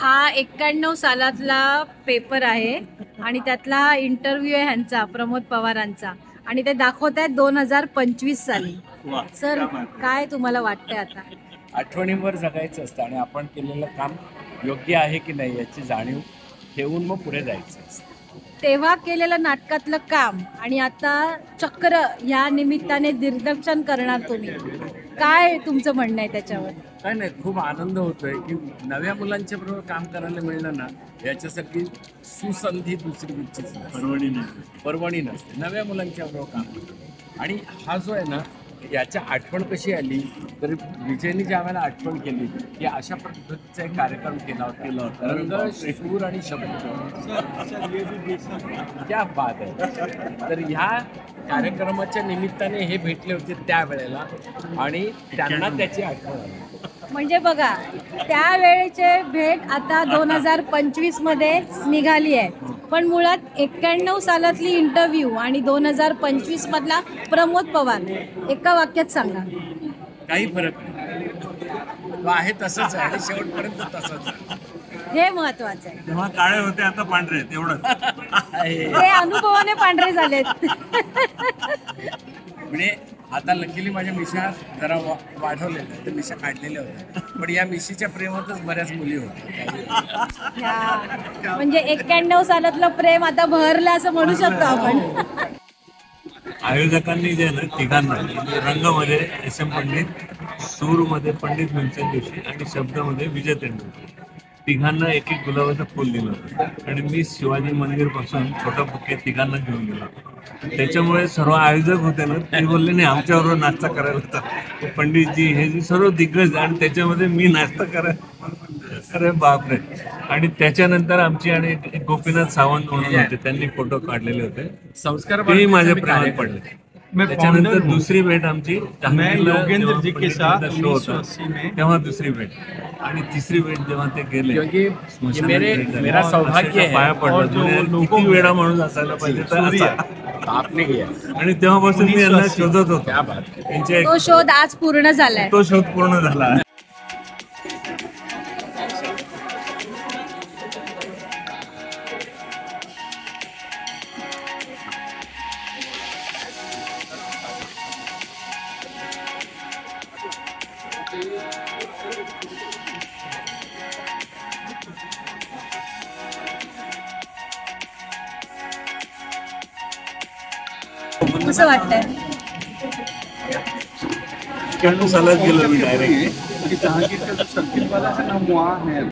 हा 91 सालातला पेपर आहे आणि त्यातला हा इंटरव्ह्यू आहे ह्यांचा प्रमोद पवारांचा आणि ते दाखवत आहेत 2025 साली. सर काय तुम्हाला वाटतंय आता? आठवणींवर जगायचं असतं आणि आपण केलेलं काम योग्य आहे की नाही याची जाणीव ठेवून मग पुढे जायचं असतं. तेव्हा केलेलं नाटकातलं काम आणि आता चक्र या निमित्ताने दिग्दर्शन करणार तुम्ही, काय तुमचं म्हणणं आहे त्याच्यावर? काय नाही, खूप आनंद होतोय की नव्या मुलांच्या बरोबर काम करायला मिळणं ना, याच्यासाठी सुसंधी दुसरी कुठचीच परवणी नसते. नव्या मुलांच्या बरोबर काम करतो आणि हा जो आहे ना, याच्या आठवण कशी आली तर विजयने ज्या वेळेला आठवण केली की अशा पद्धतीचा एक कार्यक्रम केला होता, रंग, सूर आणि शब्द. क्या बात आहे. तर ह्या कार्यक्रमाच्या निमित्ताने हे भेटले होते त्यावेळेला आणि त्यांना त्याची आठवण आली. म्हणजे बघा, त्यावेळेचे भेट आता 2025 मध्ये निघाली आहे, पण मुळात 91 सालातली इंटरव्ह्यू आणि 2025 मधला प्रमोद पवार एका वाक्यात सांगा. काही फरक नाही, तो आहे तसंच आहे आणि शेवटपर्यंत तसंच आहे. हे महत्वाचं आहे. तेव्हा काळे होते, आता पांढरे आहेत, एवढंच. ते अनुभवाने पांढरे झालेत. म्हणजे आता लकीली माझ्या मिशा जरा वाढवलेल्या, तर मिशा काढलेल्या होत्या, पण या मिशीच्या प्रेमातच बऱ्याच मुली होत्या. म्हणजे 91 सालातलं प्रेम आता बहरलं असं म्हणू शकतो आपण. आयोजकांनी जे ना तिघांना रंगमध्ये एस एम पंडित, सूरमध्ये पंडित भीमसेन जोशी आणि शब्दामध्ये विजय तेंडुलकर, तिघांना एक एक गुलाबाचं फुल दिलं होतं आणि मी शिवाजी मंदिर पासून छोटा बुके तिघांना घेऊन गेलो. त्याच्यामुळे सर्व आयोजक होते ना, ते बोलले नाही आमच्याबरोबर नाश्ता करायला होता पंडितजी, हे जे सर्व दिग्गज आणि त्याच्यामध्ये मी नाश्ता करायला. अरे बापरे. आणि त्याच्यानंतर आमची आणि गोपीनाथ सावंत म्हणून होते, त्यांनी फोटो काढलेले होते. संस्कार माझ्या प्रेमात पडले. त्याच्यानंतर दुसरी भेट आमची योगेंद्र जी के साथ शो होता तेव्हा दुसरी भेट, आणि तिसरी भेट जेव्हा ते गेले मेरा सौभाग्य है. पाया पडला, किती वेळा माणूस असायला पाहिजे तर आपने किया. आणि तेव्हापासून मी यांना शोधत होतो. तो शोध आज पूर्ण झालाय. तो शोध पूर्ण झाला. कसं वाटतंय? 91 सालात गेलो मी डायरेक्ट. जहांगीर का जो सर्किल वाला है ना, वहाँ है.